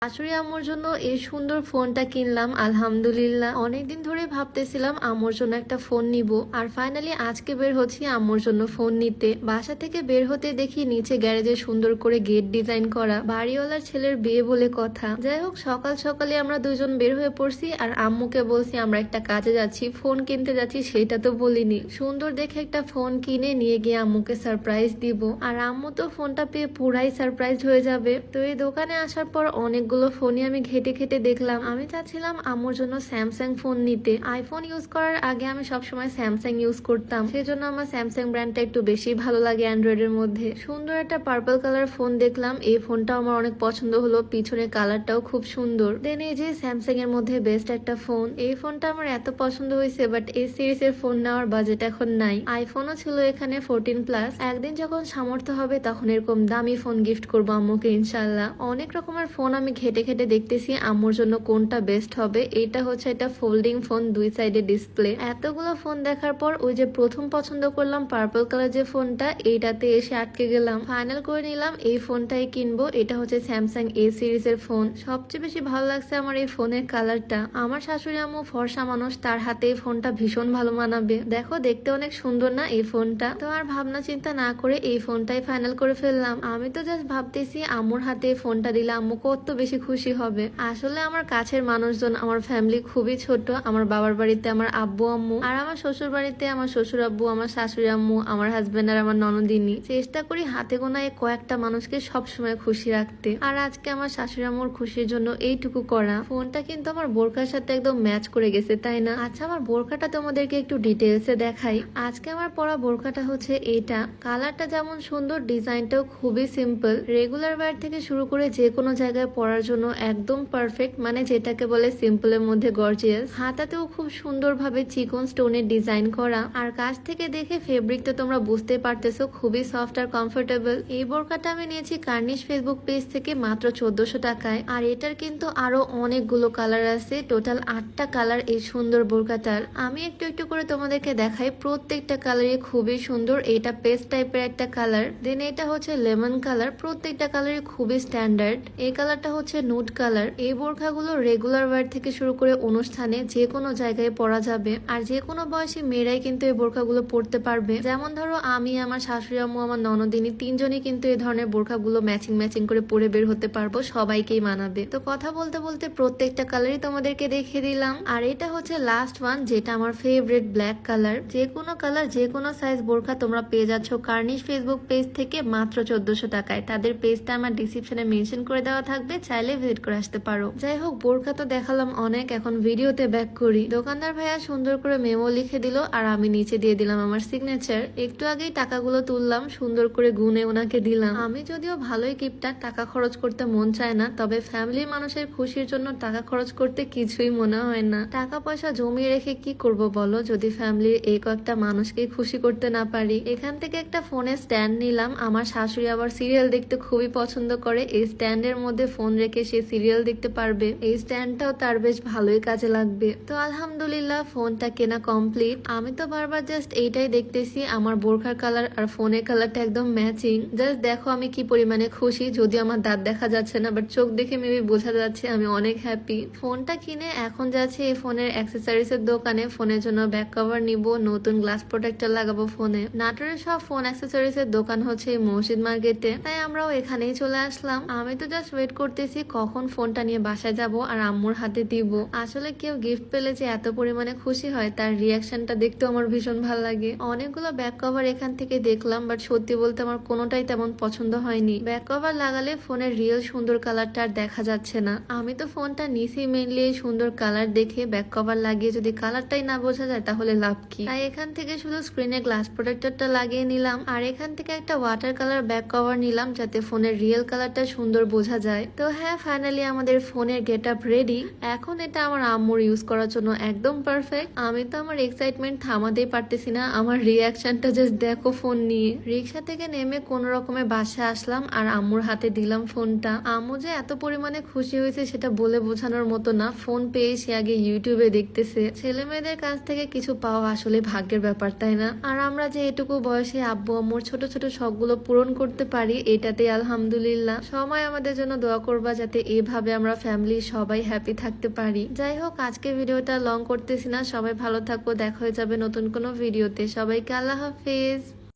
শাশুড়ি আম্মুর জন্য এই সুন্দর ফোনটা কিনলাম আলহামদুলিল্লাহ। অনেকদিন ধরে ভাবতেছিলাম আম্মুর জন্য একটা ফোন নিব, আর ফাইনালি আজকে বের হচ্ছি আম্মুর জন্য ফোন নিতে। বাসা থেকে বের হতে দেখি নিচে গ্যারেজে সুন্দর করে গেট ডিজাইন করা, বাড়িওয়ালার ছেলের বিয়ে বলে কথা। যাই হোক, সকাল সকালে আমরা দুজন বের হয়ে পড়ছি, আর আম্মুকে বলছি আমরা একটা কাজে যাচ্ছি, ফোন কিনতে যাচ্ছি, সেটা তো বলিনি। সুন্দর দেখে একটা ফোন কিনে নিয়ে গিয়ে আম্মুকে সারপ্রাইজ দিব, আর আম্মু তো ফোনটা পেয়ে পুরাই সারপ্রাইজ হয়ে যাবে। তো এই দোকানে আসার পর অনেকগুলো ফোনই আমি ঘেটে ঘেটে দেখলাম। আমি চাচ্ছিলাম আম্মুর জন্য স্যামসাং ফোন নিতে। আইফোন ইউজ করার আগে আমি সবসময় স্যামসাং ইউজ করতাম, সেজন্য আমার স্যামসাং ব্র্যান্ডটা একটু বেশি ভালো লাগে অ্যান্ড্রয়েড এর মধ্যে। সুন্দর একটা পার্পল কালার ফোন দেখলাম, এই ফোনটাও আমার অনেক পছন্দ হলো, পিছনের কালারটাও খুব সুন্দর। দেন এই যে স্যামসাং এর মধ্যে বেস্ট একটা ফোন, এই ফোনটা আমার এত পছন্দ হয়েছে, বাট এই সিরিজ এর ফোন নেওয়ার বাজেট এখন নাই। আইফোনও ছিল এখানে 14+। একদিন যখন সামর্থ্য হবে তখন এরকম দামি ফোন গিফট করবো আম্মুকে ইনশাল্লাহ। অনেক রকমের ফোন আমি ঘেটে ঘেটে দেখতেছি আম্মুর জন্য কোনটা বেস্ট হবে। এটা হচ্ছে একটা ফোল্ডিং ফোন, দুই সাইডে ডিসপ্লে। এতগুলো ফোন দেখার পর ওই যে প্রথম পছন্দ করলাম পার্পল কালার যে ফোনটা, এইটাতে এসে আটকে গেলাম। ফাইনাল করে নিলাম এই ফোনটাই কিনবো। এটা হচ্ছে স্যামসাং এ সিরিজ এর ফোন। সবচেয়ে বেশি ভালো লাগছে আমার এই ফোনের কালারটা। আমার শাশুড়ি আম্মু ফর্সা মানুষ, তার হাতে এই ফোনটা ভীষণ ভালো মানাবে। দেখো দেখতে অনেক সুন্দর না এই ফোনটা? তো আর ভাবনা চিন্তা না করে এই ফোনটাই ফাইনাল করে ফেললাম। আমি তো জাস্ট ভাবতেছি আম্মুর হাতে এই ফোনটা দিলে আম্মু কত বেশি খুশি হবে। আসলে আমার কাছের মানুষজন, আমার ফ্যামিলি খুবই ছোট। আমার বাবার বাড়িতে আমার আব্বু আম্মু, আর আমার শ্বশুর বাড়িতে আমার শ্বশুর আব্বু, আমার শাশুড়ি আম্মু, আমার হাজবেন্ড আর আমার ননদিনী। চেষ্টা করি হাতে গোনা এই কয়েকটা মানুষকে সবসময় খুশি রাখতে, আর আজকে আমার শাশুড়ি আম্মুর খুশির জন্য এইটুকু করা। ফোনটা কিন্তু আমার বোরকার সাথে একদম ম্যাচ করে গেছে, তাই না? আচ্ছা, আমার বোরকাটা তোমাদেরকে একটু ডিটেলসে দেখাই। আজকে আমার পরা বোরকাটা হচ্ছে এইটা। কালারটা যেমন সুন্দর, ডিজাইনটাও খুবই সিম্পল। রেগুলার ওয়্যার থেকে শুরু করে যে কোনো জায়গায় পরার জন্য একদম পারফেক্ট, মানে যেটাকে বলে সিম্পলের মধ্যে গর্জিয়াস। হাতাতেও খুব সুন্দরভাবে চিকন স্টোনের ডিজাইন করা, আর কাছ থেকে দেখে ফেব্রিক তো তোমরা বুঝতে পারতেছো, খুবই সফট আর কমফোর্টেবল। এই বোরকাটা আমি নিয়েছি কার্নিশ ফেসবুক পেজ থেকে মাত্র 1400 টাকায়, আর এটার কিন্তু আরো অনেকগুলো কালার আছে, টোটাল 8টা কালার এই সুন্দর বোরকাটার। আমি একটু একটু করে তোমাদেরকে দেখাই, প্রত্যেকটা কালারই খুবই সুন্দর। এটা পেস্ট টাইপের একটা কালার, দেন এটা হচ্ছে লেমন কালার। প্রত্যেকটা কালারই খুবই স্ট্যান্ডার্ড। এই কালারটা হচ্ছে নুড কালার। এই বোরখাগুলো রেগুলার ওয়্যার থেকে শুরু করে অনুষ্ঠানে যে কোনো জায়গায় পরা যাবে, আর যে কোনো বয়সী মেয়েরাই কিন্তু এই বোরখাগুলো পরতে পারবে। যেমন ধরো আমি, আমার শাশুড়ি আম্মু, আমার ননদিনী, তিনজনই কিন্তু এই ধরনের বোরখাগুলো ম্যাচিং ম্যাচিং করে পরে বের হতে পারবো, সবাইকেই মানাবে। তো কথা বলতে বলতে প্রত্যেকটা কালারই তোমাদেরকে দেখিয়ে দিলাম। আর এটা হচ্ছে লাস্ট ওয়ান, যেটা আমার ফেভারিট, ব্ল্যাক কালার। যে কোনো কালার, যে কোনো সাইজ বোরখা তোমরা পেয়ে যাচ্ছ কার্নিশ ফেসবুক পেজ থেকে মাত্র 1400 টাকায়। তাদের পেজটা আমার ডিসক্রিপশনে মেনশন করে দেওয়া থাকবে, চাইলে ভিজিট করে আসতে পারো। যাই হোক, বোরখা তো দেখালাম অনেক, এখন ভিডিওতে ব্যাক করি। দোকানদার ভাইয়া সুন্দর করে মেমো লিখে দিল, আর আমি নিচে দিয়ে দিলাম আমার সিগনেচার। একটু আগেই টাকাগুলো তুললাম, সুন্দর করে গুনে ওনাকে দিলাম। আমি যদিও ভালোই কিপটা, টাকা খরচ করতে মন চায় না, তবে ফ্যামিলির মানুষের খুশির জন্য টাকা খরচ করতে কিছুই মনে হয় না। টাকা পয়সা জমিয়ে রেখে কি করব বলো, যদি ফ্যামিলির এই কয়েকটা মানুষকে খুশি করতে না পারি। এখান থেকে একটা ফোনের স্ট্যান্ড নিলাম। আমার শাশুড়ি আবার সিরিয়াল দেখতে খুবই পছন্দ করে, এই স্ট্যান্ডের মধ্যে ফোন রেখে সে সিরিয়াল দেখতে পারবে। এই স্ট্যান্ডটাও তার বেশ ভালোই কাজে লাগবে। তো আলহামদুলিল্লাহ ফোনটা কেনা কমপ্লিট। আমি তো বারবার জাস্ট এইটাই দেখতেছি, আমার বোরখার কালার আর ফোনের কালারটা একদম ম্যাচিং। জাস্ট দেখো আমি কি পরিমাণে খুশি, যদিও আমার দাঁত দেখা যাচ্ছে না, বাট চোখ দেখে মেবি বোঝা যাচ্ছে আমি অনেক হ্যাপি। ফোনটা কিনে এখন যাচ্ছি এই ফোনের অ্যাক্সেসরিজ এর দোকানে, ফোনের জন্য ব্যাক কভার নিব, নতুন গ্লাস প্রোটেক্টর লাগাবো ফোনে। নাটোরের সব ফোন অ্যাক্সেসরিজ এর দোকান হচ্ছে এই মসজিদ মার্কেটে, তাই আমরাও এখানেই চলে আসলাম। আমি তো জাস্ট ওয়েট করতেছি কখন ফোনটা নিয়ে বাসায় যাব আর আম্মুর হাতে দিব। আসলে কেউ গিফট পেলে যে এত পরিমাণে খুশি হয়, তার রিয়াকশনটা দেখতেও আমার ভীষণ ভালো লাগে। অনেকগুলো ব্যাক কভার এখান থেকে দেখলাম, বাট সত্যি বলতে আমার কোনোটাই তেমন পছন্দ হয়নি। ব্যাক কভার লাগালে ফোনের রিয়েল সুন্দর কালারটা আর দেখা যাচ্ছে না। আমি তো ফোনটা নিছি মেনলি এই সুন্দর কালার দেখে, ব্যাক কভার লাগিয়ে যদি কালারটাই না বোঝা যায় তাহলে লাভ কি। তাই এখান থেকে শুধু স্ক্রিনে গ্লাস প্রোটেক্টরটা লাগিয়ে নিলাম, আর এখান থেকে একটা ওয়াটার কালার ব্যাক কভার নিলাম, যাতে ফোনের রিয়েল কালারটা সুন্দর বোঝা যায়। তো হ্যাঁ, ফাইনালি আমাদের ফোনের গেট আপ রেডি। এখন এটা আমার আম্মুর ইউজ করার জন্য একদম পারফেক্ট। আমি তো আমার এক্সাইটমেন্ট থামাতেই পারতেছি না, আমার রিয়াকশনটা জাস্ট দেখো ফোন নিয়ে। রিক্সা থেকে নেমে কোন রকমে বাসায় আসলাম, আর আম্মুর হাতে দিলাম ফোনটা। আম্মু যে এত পরিমাণে খুশি হয়েছে সেটা বলে বোঝানোর মতো না। ফোন পেয়ে সে আগে ইউটিউবে দেখতেছে। ছেলে মেয়েদের কাছ থেকে কিছু পাওয়া আসলে ভাগ্যের ব্যাপার, তাই না? আর আমরা যে এটুকু বয়সে আব্বু আম্মুর ছোট ছোট শখগুলো পূরণ করতে পারি, এটাতে আলহামদুলিল্লাহ। সময় আমাদের জন্য দোয়া করবা। করবা যাতে এভাবে আমরা ফ্যামিলি সবাই হ্যাপি থাকতে পারি। যাই হোক, আজকে ভিডিওটা লং করতেছি না, সবাই ভালো থাকো, দেখা হয়ে যাবে নতুন কোনো ভিডিওতে। সবাইকে আল্লাহ হাফেজ।